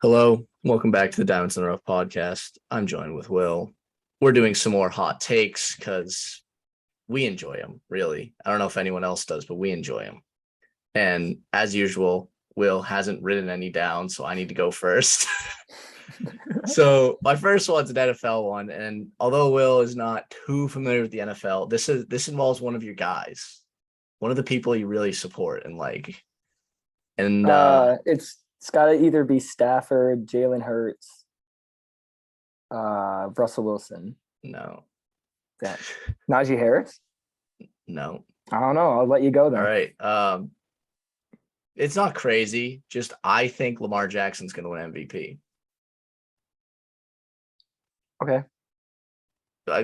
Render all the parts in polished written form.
Hello, welcome back to the Diamonds in the Rough podcast. I'm joined with Will. We're doing some more hot takes because we enjoy them, really. I don't know if anyone else does, but we enjoy them. And as usual, Will hasn't written any down, so I need to go first. So my first one's an NFL one, and although Will is not too familiar with the NFL, this involves one of your guys, one of the people you really support and like. And It's got to either be Stafford, Jalen Hurts, Russell Wilson. no, That Najee Harris. no. I don't know. I'll let you go then. All right. It's not crazy. Just I think Lamar Jackson's going to win MVP. Okay.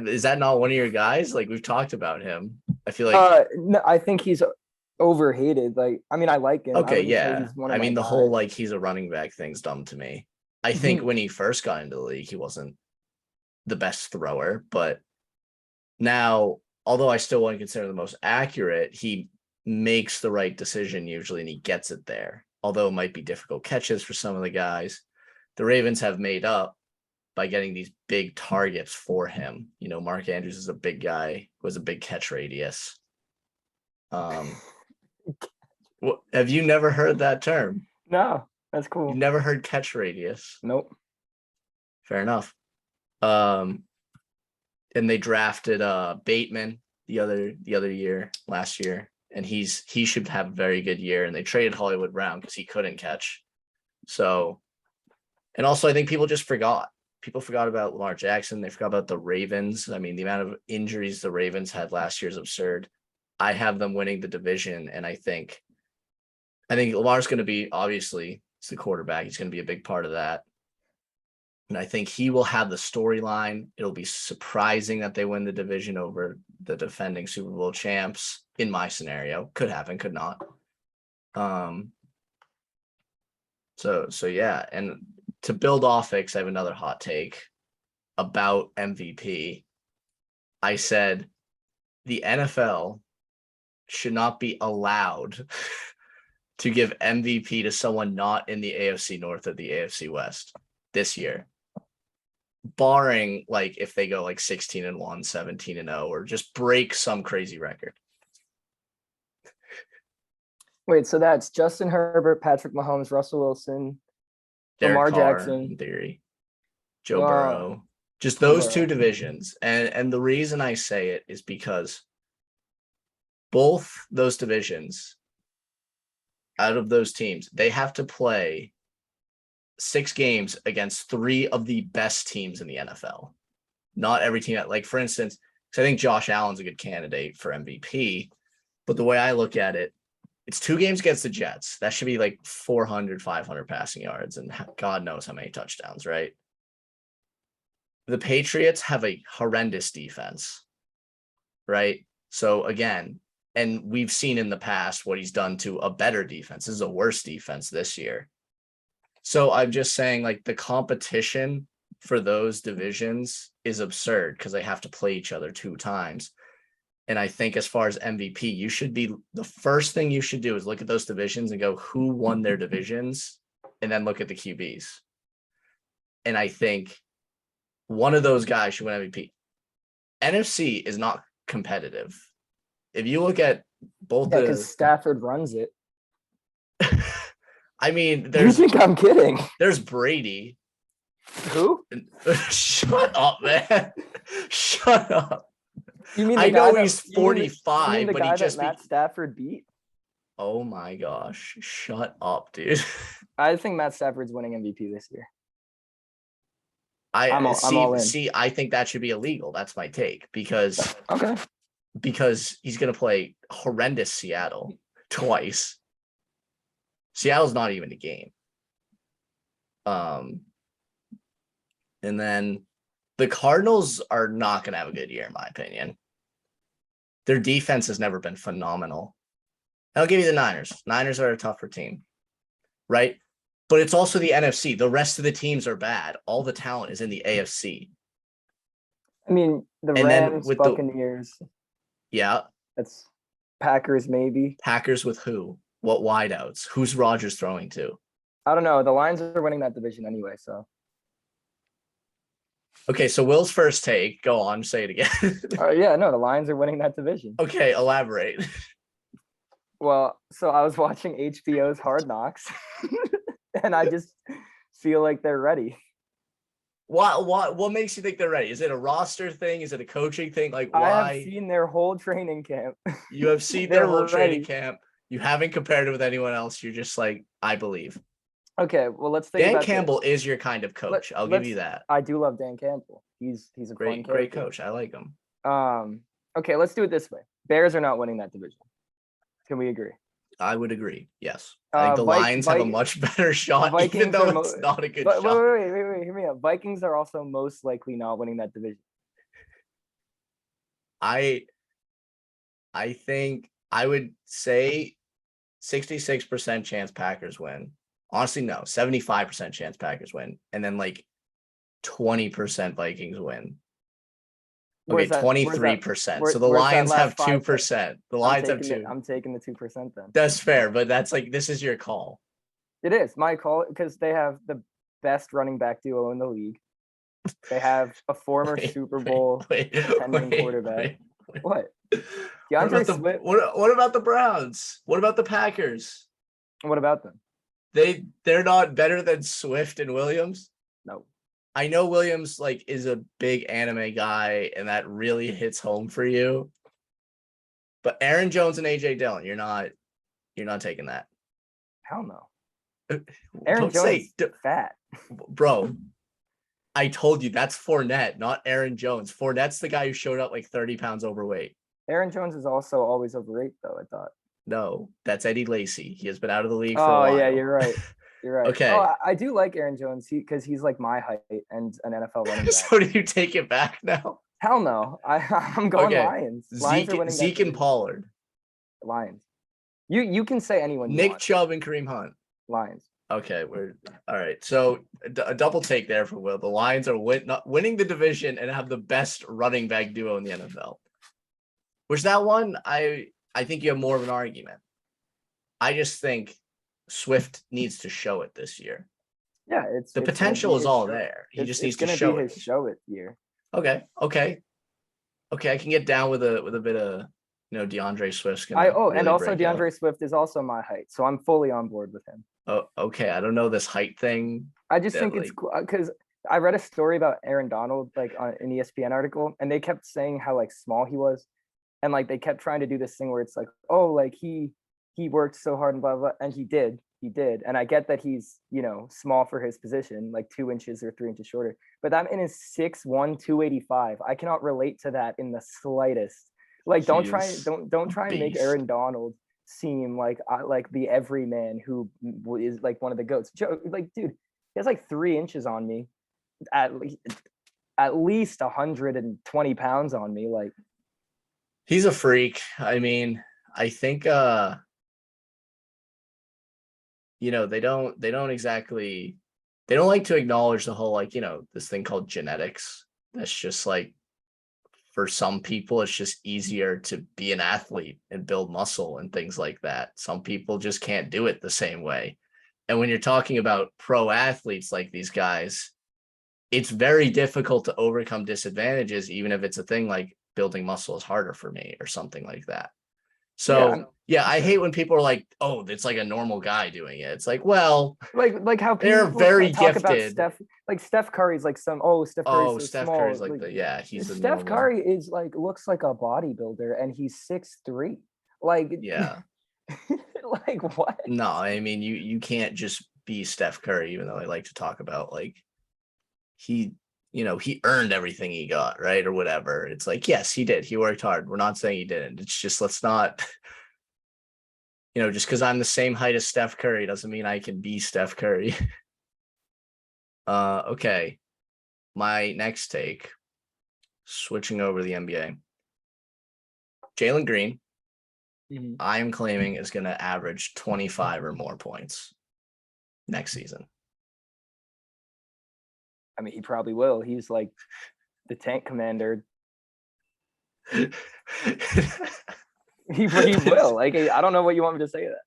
Is that not one of your guys? Like we've talked about him. I feel like No, I think he's overhated. Like, I mean, I like him. okay, I wouldn't say yeah. he's one I of my mean the whole guys. like he's a running back thing's dumb to me. I think when he first got into the league, he wasn't the best thrower, but now, although I still wouldn't consider the most accurate, he makes the right decision usually and he gets it there. Although it might be difficult catches for some of the guys. The Ravens have made up by getting these big targets for him. You know, Mark Andrews is a big guy who has a big catch radius. Have you never heard that term? No, that's You've cool. never heard catch radius. Nope. Fair enough. And they drafted Bateman the other year, last year, and he should have a very good year. And they traded Hollywood Brown because he couldn't catch. So, and also I think people just forgot. People forgot about Lamar Jackson. They forgot about the Ravens. I mean, the amount of injuries the Ravens had last year is absurd. I have them winning the division, and I think Lamar's going to be, obviously, he's the quarterback. He's going to be a big part of that. And I think he will have the storyline. It'll be surprising that they win the division over the defending Super Bowl champs in my scenario. Could happen, could not. So yeah. And to build off it, I have another hot take about MVP. I said the NFL should not be allowed to give MVP to someone not in the AFC North or the AFC West this year. Barring like if they go like 16-1, 17-0, or just break some crazy record. Wait, so that's Justin Herbert, Patrick Mahomes, Russell Wilson, Derek Lamar Carr, Jackson. in theory, Joe Burrow, just Joe those two Burrow. divisions. And the reason I say it is because both those divisions, out of those teams, they have to play 6 games against 3 of the best teams in the NFL. Not every team, like for instance, because I think Josh Allen's a good candidate for MVP, but the way I look at it, it's 2 games against the Jets. That should be like 400, 500 passing yards and God knows how many touchdowns, right? The Patriots have a horrendous defense, right? So again, and we've seen in the past what he's done to a better defense. This is a worse defense this year. So I'm just saying like the competition for those divisions is absurd because they have to play each other 2 times. And I think as far as MVP, you should be the first thing you should do is look at those divisions and go, who won their divisions? And then look at the QBs. And I think one of those guys should win MVP. NFC is not competitive. If you look at both because Stafford runs it. I mean, You think I'm kidding? There's Brady. Who? Shut up, man. Shut up. You mean I know he's 45, you mean the but guy he just that Matt Stafford beat? Oh my gosh. Shut up, dude. I think Matt Stafford's winning MVP this year. I'm all in. See, I think that should be illegal. That's my take because okay. Because he's going to play horrendous Seattle twice. Seattle's not even a game. And then the Cardinals are not going to have a good year, in my opinion. Their defense has never been phenomenal. I'll give you the Niners. Niners are a tougher team, right? But it's also the NFC. The rest of the teams are bad. All the talent is in the AFC. I mean, the Rams, Buccaneers. Yeah. That's Packers, maybe. Packers with who? What wideouts? Who's Rodgers throwing to? I don't know. The Lions are winning that division anyway, so Okay, so Will's first take. Go on, say it again. yeah, no, the Lions are winning that division. Okay, elaborate. Well, so I was watching HBO's Hard Knocks, and I just feel like they're ready. What makes you think they're ready? Is it a roster thing? Is it a coaching thing? Like I have why? seen their whole training camp. You have seen their They're whole training ready. camp. You haven't compared it with anyone else. You're just like, I believe. Okay, well, let's think Dan about Campbell this. is your kind of Let, coach. I'll give you let's. that. I do love Dan Campbell. He's a fun Great character. coach. I like him. Okay, let's do it this way. Bears are not winning that division. Can we agree? I would agree. Yes. I think the Lions have a much better shot, even Vikings though are it's not a good But shot. wait, hear me out. Vikings are also most likely not winning that division. I think I would say 66% chance Packers win. Honestly, no, 75% chance Packers win. And then like 20% Vikings win. Okay, Where's that? 23%. So the Where's that Lions have last 5 cents? 2%. The Lions have 2. I'm taking the 2% then. That's fair, but that's like this is your call. It is my call because they have the best running back duo in the league. They have a former Super Bowl attending quarterback. What? DeAndre Swift. What about the Browns? What about the Packers? What about them? They're not better than Swift and Williams. No. I know Williams like is a big anime guy, and that really hits home for you. But Aaron Jones and AJ Dillon, you're not taking that. Hell no. Aaron Don't Jones say, is fat. bro. I told you that's Fournette, not Aaron Jones. Fournette's the guy who showed up like 30 pounds overweight. Aaron Jones is also always overweight, though, I thought. No, that's Eddie Lacy. He has been out of the league for a while. Oh, yeah, you're right. You're right. Okay. Oh, I do like Aaron Jones because he's like my height and an NFL running back. So do you take it back now? Hell no. I'm going Lions. Lions are winning Zeke and Pollard. Lions. You can say anyone. Nick Chubb and Kareem Hunt. Lions. Okay, we're all right. So a double take there for Will. The Lions are winning the division and have the best running back duo in the NFL. Which that one, I think you have more of an argument. I just think Swift needs to show it this year. Yeah, the potential is all there. He just needs to show it. Show it year. Okay. I can get down with a bit of DeAndre Swift's and also DeAndre Swift is also my height, so I'm fully on board with him. Oh, okay. I don't know this height thing. I just think it's cool because I read a story about Aaron Donald like on an ESPN article, and they kept saying how like small he was, and like they kept trying to do this thing where it's like, oh, like he worked so hard and blah blah, and he did, and I get that he's small for his position, like 2 inches or 3 inches shorter, but that man is 6'1", 285. I cannot relate to that in the slightest. Like, don't try and make Aaron Donald seem like the everyman who is like one of the goats. Like, dude, he has like 3 inches on me, at least 120 pounds on me. Like, he's a freak. I mean, I think they don't like to acknowledge the whole this thing called genetics. That's just like, for some people, it's just easier to be an athlete and build muscle and things like that. Some people just can't do it the same way. And when you're talking about pro athletes like these guys, it's very difficult to overcome disadvantages, even if it's a thing like building muscle is harder for me or something like that. So yeah, I hate when people are like, "Oh, it's like a normal guy doing it." It's like, well, like how they're very talk gifted. About Steph Curry's like Steph Curry's Steph small. Curry's like Steph Curry is like looks like a bodybuilder and he's 6'3". Like, yeah, like what? No, I mean you can't just be Steph Curry, even though I like to talk about like he earned everything he got, right? Or whatever. It's like, yes, he did. He worked hard. We're not saying he didn't. It's just, let's not, just because I'm the same height as Steph Curry doesn't mean I can be Steph Curry. Okay. My next take, switching over to the NBA. Jalen Green, I am claiming is going to average 25 or more points next season. I mean, he probably will. He's like the tank commander. He will. Like, I don't know what you want me to say to that.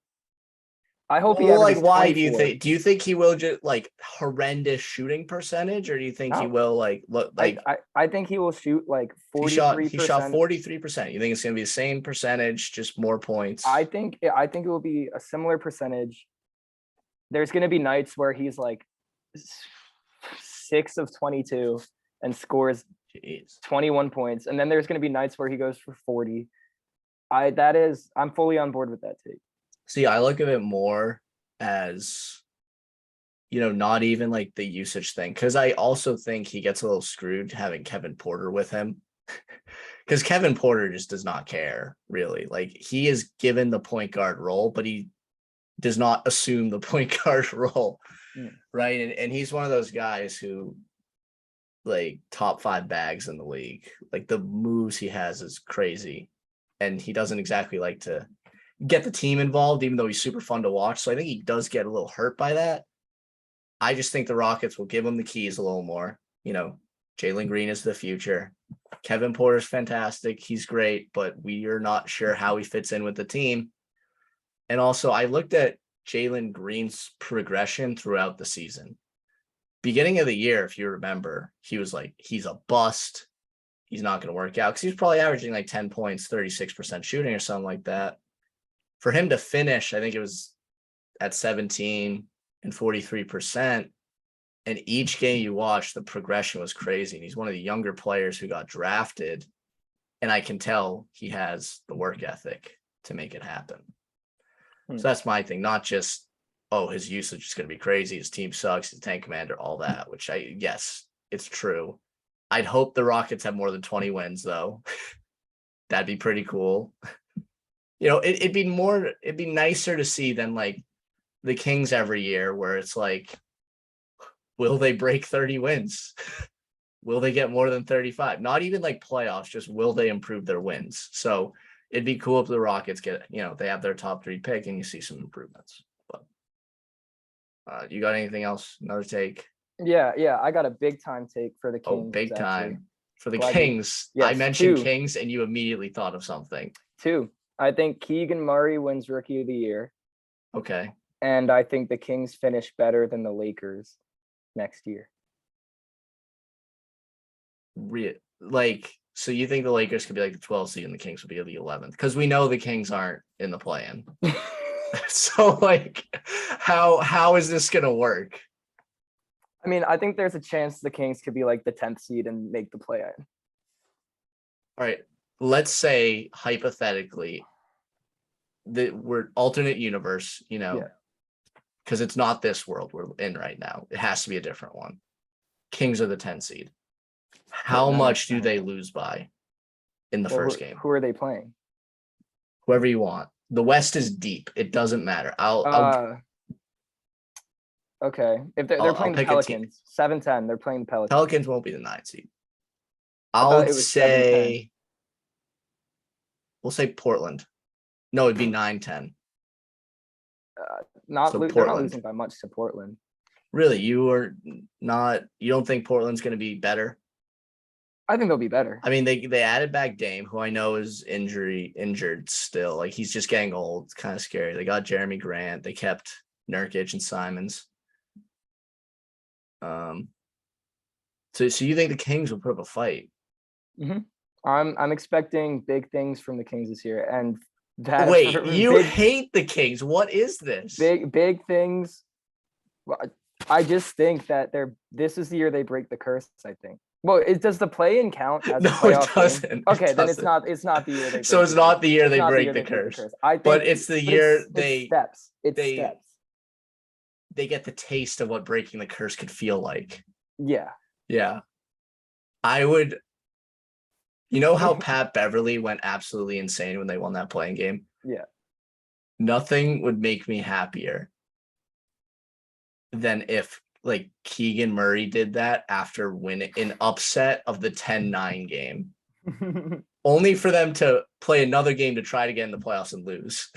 I hope he Well, like, averages why do you 24. think? Do you think he will just like horrendous shooting percentage, or do you think he No, will like look like I think he will shoot like he shot 43%. 43%? You think it's gonna be the same percentage, just more points? I think it will be a similar percentage. There's going to be nights where he's like 6 of 22 and scores Jeez. 21 points, and then there's going to be nights where he goes for 40. I'm fully on board with that take. See, I look at it more as, not even like the usage thing, because I also think he gets a little screwed having Kevin Porter with him. Because Kevin Porter just does not care, really. Like, he is given the point guard role, but he does not assume the point guard role, right? And he's one of those guys who, like, top 5 bags in the league. Like, the moves he has is crazy, and he doesn't exactly like to get the team involved, even though he's super fun to watch. So I think he does get a little hurt by that. I just think the Rockets will give him the keys a little more. Jalen Green is the future. Kevin Porter's fantastic. He's great, but we are not sure how he fits in with the team. And also, I looked at Jalen Green's progression throughout the season. Beginning of the year, if you remember, he was like, he's a bust. He's not going to work out, because he was probably averaging like 10 points, 36% shooting or something like that. For him to finish, I think it was at 17 and 43%. And each game you watch, the progression was crazy. And he's one of the younger players who got drafted. And I can tell he has the work ethic to make it happen. So that's my thing. Not just, his usage is going to be crazy. His team sucks. He's a tank commander, all that, which yes, it's true. I'd hope the Rockets have more than 20 wins, though. That'd be pretty cool. It'd be nicer to see than like the Kings every year, where it's like, will they break 30 wins? Will they get more than 35? Not even like playoffs, just will they improve their wins? So it'd be cool if the Rockets get, they have their top 3 pick and you see some improvements. But you got anything else? Another take? Yeah, I got a big time take for the Kings. Oh, big time. For the Glad Kings. Yes, I mentioned 2. Kings and you immediately thought of something. 2. I think Keegan Murray wins Rookie of the Year. Okay. And I think the Kings finish better than the Lakers next year. So you think the Lakers could be like the 12th seed and the Kings would be the 11th? Because we know the Kings aren't in the play-in. So like, how is this gonna work? I mean, I think there's a chance the Kings could be like the 10th seed and make the play-in. All right, let's say hypothetically that we're alternate universe, because it's not this world we're in right now. It has to be a different one. Kings are the 10 seed. How much do they lose by in the first game? Who are they playing? Whoever you want. The West is deep. It doesn't matter. Okay. If they're playing the Pelicans, 7-10, they're playing the Pelicans. Pelicans won't be the 9th seed. It was say, we'll say Portland. No, it'd be 9-10. They're not losing by much to Portland. Really? You don't think Portland's going to be better? I think they'll be better. I mean, they added back Dame, who I know is injured still. Like, he's just getting old. It's kind of scary. They got Jeremy Grant. They kept Nurkic and Simons. So you think the Kings will put up a fight? Mm-hmm. I'm expecting big things from the Kings this year, and hate the Kings. What is this? Big things. Well, I just think that this is the year they break the curse. I think. Well, does the play-in count as a playoff it doesn't. Game? Okay, then it's not the year they break so it's not the year they break the curse. I think, but it's the year it's steps. They get the taste of what breaking the curse could feel like. Yeah. I would. You know how Pat Beverly went absolutely insane when they won that playing game? Yeah. Nothing would make me happier than if like Keegan Murray did that after winning an upset of the 10-9 game, only for them to play another game to try to get in the playoffs and lose.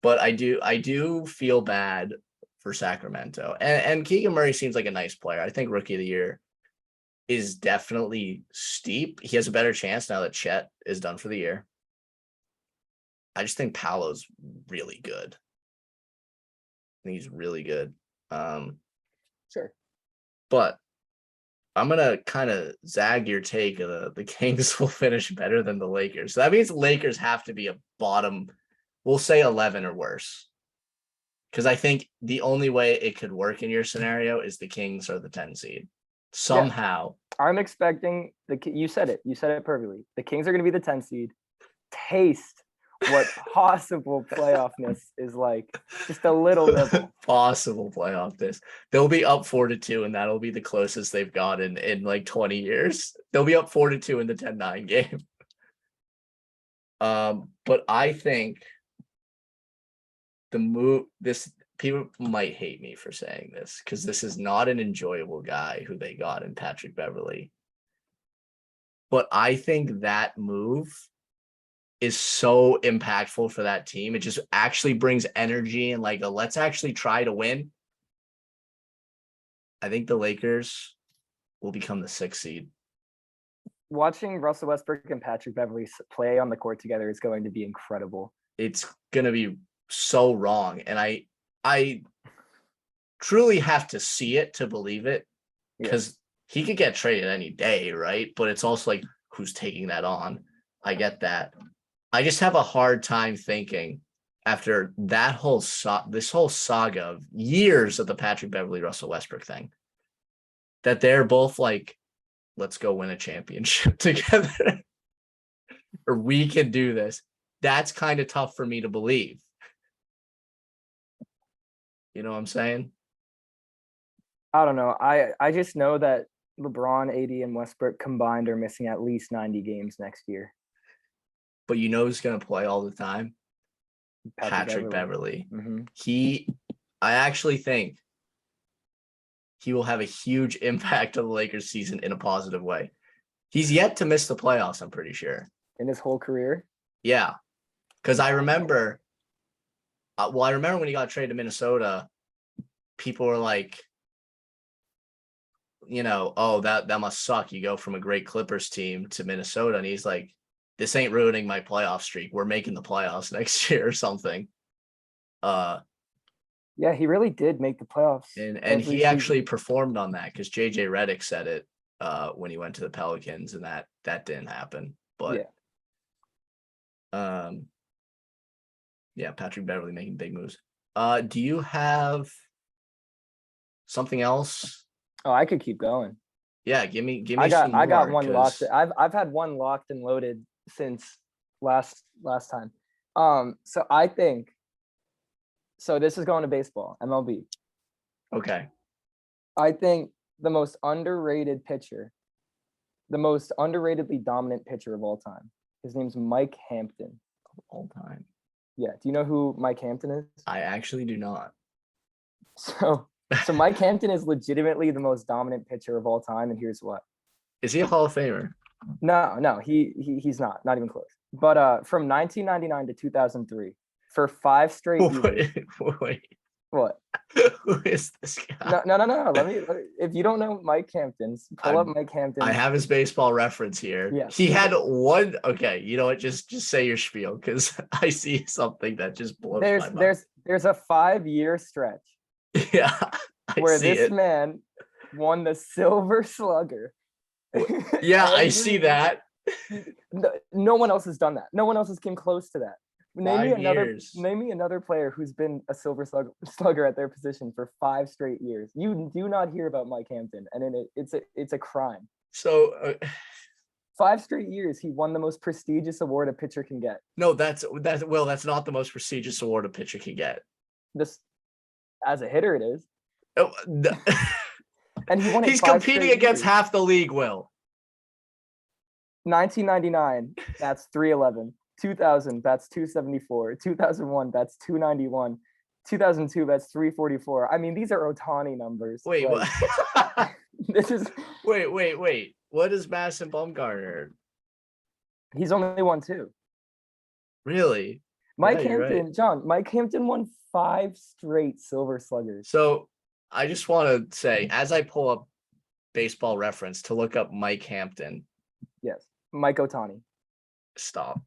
But I do feel bad for Sacramento, and Keegan Murray seems like a nice player. I think Rookie of the Year is definitely steep. He has a better chance now that Chet is done for the year. I just think Paolo's really good. I think he's really good. Sure. But I'm gonna kind of zag your take of the Kings will finish better than the Lakers. So that means the Lakers have to be a bottom, we'll say 11 or worse. Because I think the only way it could work in your scenario is the Kings or the 10 seed. Somehow. I'm expecting you said it. You said it perfectly. The Kings are going to be the 10 seed. Taste what possible playoffness is like. Just a little nibble. Possible playoffness. They'll be up 4-2, and that'll be the closest they've gotten in like 20 years. They'll be up 4-2 in the 10-9 game. But I think people might hate me for saying this because this is not an enjoyable guy who they got in Patrick Beverley. But I think that move is so impactful for that team. It just actually brings energy and like let's actually try to win. I think the Lakers will become the 6th seed. Watching Russell Westbrook and Patrick Beverley play on the court together is going to be incredible. It's going to be so wrong. And I truly have to see it to believe it because he could get traded any day, right? But it's also like, who's taking that on? I get that. I just have a hard time thinking after that this whole saga of years of the Patrick Beverley, Russell Westbrook thing, that they're both like, let's go win a championship together. Or we can do this. That's kind of tough for me to believe. You know what I'm saying? I don't know. I just know that LeBron, AD, and Westbrook combined are missing at least 90 games next year. But you know who's going to play all the time? Patrick Beverley. Mm-hmm. I actually think he will have a huge impact on the Lakers season in a positive way. He's yet to miss the playoffs, I'm pretty sure. In his whole career? Yeah. Because I remember when he got traded to Minnesota, people were like, oh, that must suck. You go from a great Clippers team to Minnesota. And he's like, this ain't ruining my playoff streak. We're making the playoffs next year or something. Yeah, he really did make the playoffs. And he actually performed on that because JJ Redick said it when he went to the Pelicans, and that didn't happen. But Patrick Beverley making big moves. Do you have something else? Oh, I could keep going. Yeah, give me. I got one locked. I've had one locked and loaded since last time. So I think. So this is going to baseball, MLB. Okay. I think the most underrated pitcher, the most underratedly dominant pitcher of all time. His name's Mike Hampton. Of all time. Yeah. Do you know who Mike Hampton is? I actually do not. So Mike Hampton is legitimately the most dominant pitcher of all time, and here's what. Is he a Hall of Famer? No, he's not even close. But from 1999 to 2003, for 5 straight years. Wait. What? Who is this guy? No. Let me. If you don't know Mike Hampton, pull up Mike Hampton. I have his baseball reference here. Yeah. He had one. Okay, you know what? Just say your spiel because I see something that just blows my mind. There's a 5-year stretch. Yeah. Where this man won the Silver Slugger. Yeah, I see that. No one else has done that. No one else has came close to that. Name me another player who's been a Silver Slugger at their position for 5 straight years. You do not hear about Mike Hampton, and it's a crime. So 5 straight years, he won the most prestigious award a pitcher can get. No, that's not the most prestigious award a pitcher can get. This, as a hitter, it is. Oh, and he won it. He's competing against half the league, Will. 1999, that's 311. 2000, that's 274. 2001, that's 291. 2002, that's 344. I mean, these are Ohtani numbers. Wait, like, what? This is. Wait. What is Madison Bumgarner? He's only won 2. Really? Mike Hampton, right. John, Mike Hampton won 5 straight Silver Sluggers. So I just want to say, as I pull up Baseball Reference to look up Mike Hampton. Yes, Mike Ohtani. Stop.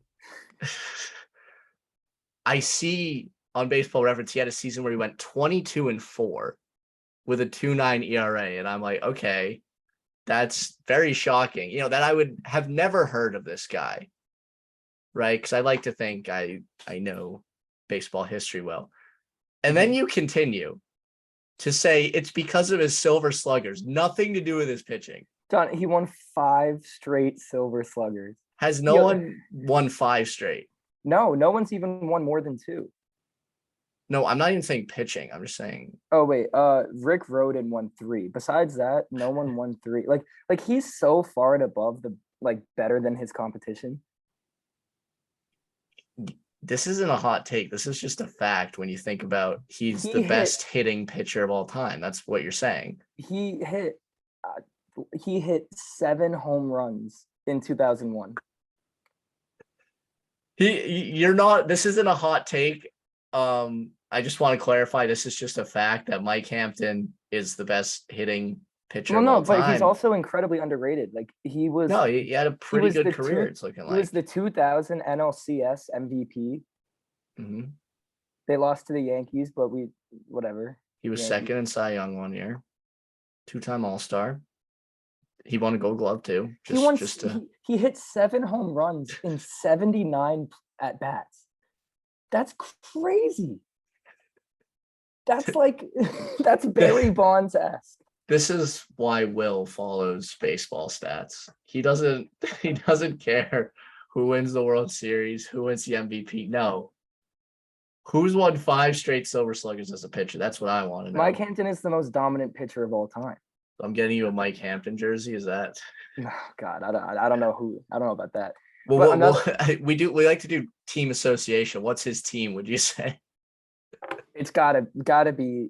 I see on Baseball Reference he had a season where he went 22-4 with a 2.9 ERA, and I'm like, okay, that's very shocking. That I would have never heard of this guy, right? Because I like to think I know baseball history well. And then you continue to say it's because of his silver sluggers, nothing to do with his pitching. John, he won 5 straight silver sluggers. Has no one won 5 straight? No one's even won more than 2. No, I'm not even saying pitching. I'm just saying. Oh wait, Rick Rhoden won 3. Besides that, no one won 3. Like he's so far and above the better than his competition. This isn't a hot take. This is just a fact when you think about he's the best hitting pitcher of all time. That's what you're saying. He hit 7 home runs in 2001. You're not. This isn't a hot take. I just want to clarify. This is just a fact that Mike Hampton is the best hitting pitcher of all time. But he's also incredibly underrated. Like he had a pretty good career. It's looking like he was the 2000 NLCS MVP. Mm-hmm. They lost to the Yankees, but whatever. He was second in Cy Young one year. 2-time All-Star. He won a Gold Glove too. He hit 7 home runs in 79 at bats. That's crazy. That's like that's Barry Bonds-esque. This is why Will follows baseball stats. He doesn't care who wins the World Series, who wins the MVP. No. Who's won 5 straight Silver Sluggers as a pitcher? That's what I want to know. Mike Hampton is the most dominant pitcher of all time. I'm getting you a Mike Hampton jersey. Is that? Oh, God, I don't know who. I don't know about that. Well, we like to do team association. What's his team? Would you say? It's gotta be.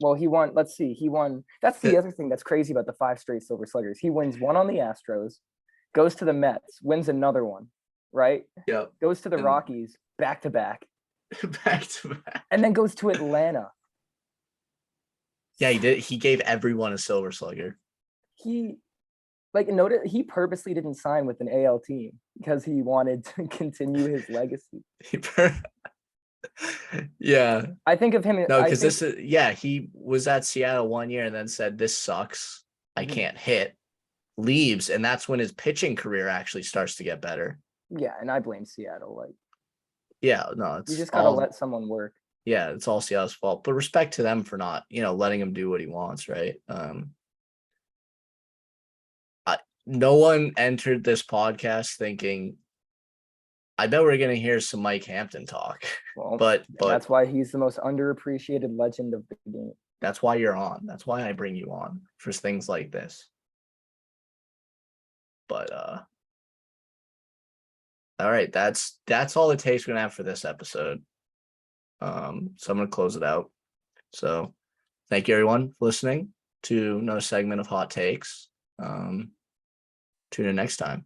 Well, he won. Let's see. He won. That's the other thing that's crazy about the 5 straight Silver Sluggers. He wins one on the Astros, goes to the Mets, wins another one, right? Yep. Goes to the Rockies, back to back, and then goes to Atlanta. Yeah, he did. He gave everyone a Silver Slugger. He purposely didn't sign with an AL team because he wanted to continue his legacy. Yeah. I think of him. No, because he was at Seattle one year and then said, "This sucks. I can't hit." Leaves, and that's when his pitching career actually starts to get better. Yeah, and I blame Seattle. Yeah, no, you just gotta let someone work. Yeah, it's all Seattle's fault. But respect to them for not, letting him do what he wants, right? No one entered this podcast thinking, I bet we're gonna hear some Mike Hampton talk. Well, but that's why he's the most underappreciated legend of the game. That's why you're on. That's why I bring you on for things like this. But all right, that's all the takes we're gonna have for this episode. So I'm gonna close it out. So thank you everyone for listening to another segment of Hot Takes. Tune in next time.